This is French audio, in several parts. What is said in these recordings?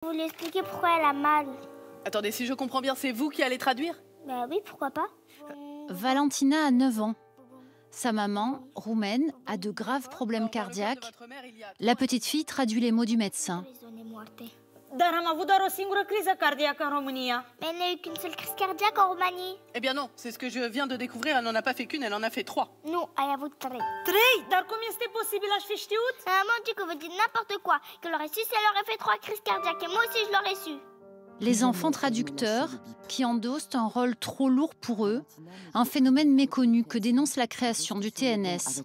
Vous lui expliquez pourquoi elle a mal. Attendez, si je comprends bien, c'est vous qui allez traduire? Bah oui, pourquoi pas. Valentina a 9 ans. Sa maman, roumaine, a de graves problèmes cardiaques. La petite fille traduit les mots du médecin. Dar am avut doar o singură criză cardiacă în România. Mais elle n'a eu qu'une seule crise cardiaque en Roumanie. Eh bien non, c'est ce que je viens de découvrir, elle n'en a pas fait qu'une, elle en a fait 3. Nu, ai avut 3. 3? Dar cum este posibil? Aș fi știut? Maman dit que vous dites n'importe quoi. Qu'elle aurait su si elle aurait fait 3 crises cardiaques. Et moi aussi, je l'aurais su. Les enfants traducteurs qui endossent un rôle trop lourd pour eux, un phénomène méconnu que dénonce la création du TNS.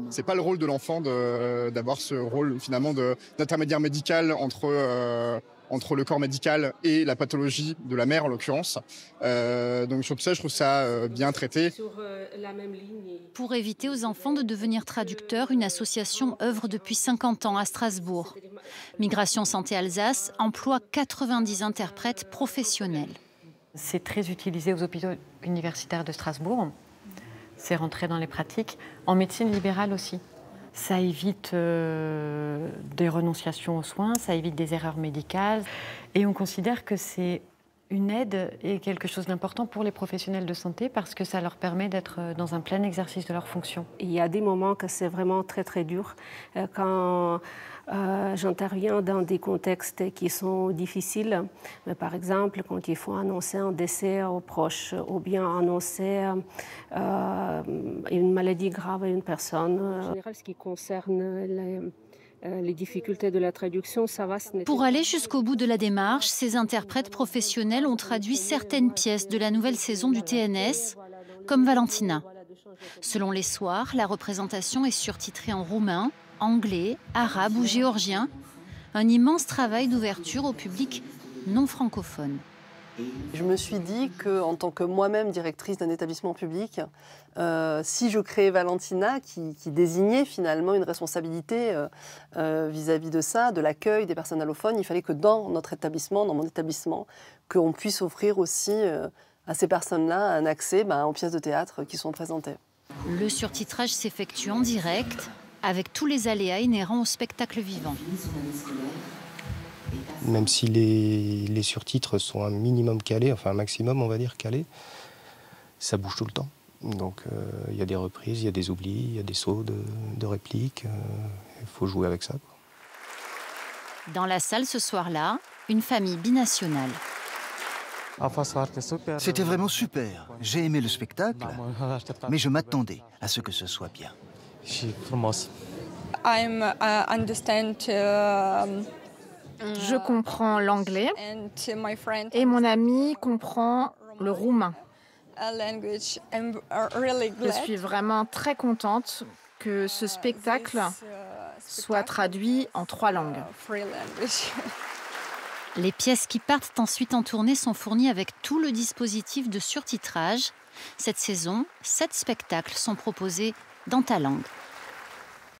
C'est pas le rôle de l'enfant d'avoir ce rôle finalement d'intermédiaire médical entre le corps médical et la pathologie de la mère en l'occurrence. Donc sur tout ça, je trouve ça bien traité. Pour éviter aux enfants de devenir traducteurs, une association œuvre depuis 50 ans à Strasbourg. Migration Santé Alsace emploie 90 interprètes professionnels. C'est très utilisé aux hôpitaux universitaires de Strasbourg. C'est rentré dans les pratiques. En médecine libérale aussi. Ça évite des renonciations aux soins, ça évite des erreurs médicales. Et on considère que c'est une aide et quelque chose d'important pour les professionnels de santé parce que ça leur permet d'être dans un plein exercice de leurs fonctions. Il y a des moments que c'est vraiment très très dur. Quand j'interviens dans des contextes qui sont difficiles, par exemple quand il faut annoncer un décès aux proches ou bien annoncer une maladie grave à une personne. En général, ce qui concerne les difficultés de la traduction, ça va. Pour aller jusqu'au bout de la démarche, ces interprètes professionnels ont traduit certaines pièces de la nouvelle saison du TNS, comme Valentina. Selon les soirs, la représentation est surtitrée en roumain, anglais, arabe ou géorgien. Un immense travail d'ouverture au public non francophone. Je me suis dit qu'en tant que moi-même directrice d'un établissement public, si je créais Valentina, qui désignait finalement une responsabilité vis-à-vis de ça, de l'accueil des personnes allophones, il fallait que dans notre établissement, dans mon établissement, qu'on puisse offrir aussi à ces personnes-là un accès aux pièces de théâtre qui sont présentées. Le surtitrage s'effectue en direct, avec tous les aléas inhérents au spectacle vivant. Même si les surtitres sont un minimum calés, enfin un maximum on va dire calés, ça bouge tout le temps. Donc il y a des reprises, il y a des oublis, il y a des sauts de répliques, il faut jouer avec ça, quoi. Dans la salle ce soir-là, une famille binationale. C'était vraiment super. J'ai aimé le spectacle, mais je m'attendais à ce que ce soit bien. Je comprends l'anglais et mon ami comprend le roumain. Je suis vraiment très contente que ce spectacle soit traduit en 3 langues. Les pièces qui partent ensuite en tournée sont fournies avec tout le dispositif de surtitrage. Cette saison, 7 spectacles sont proposés dans ta langue.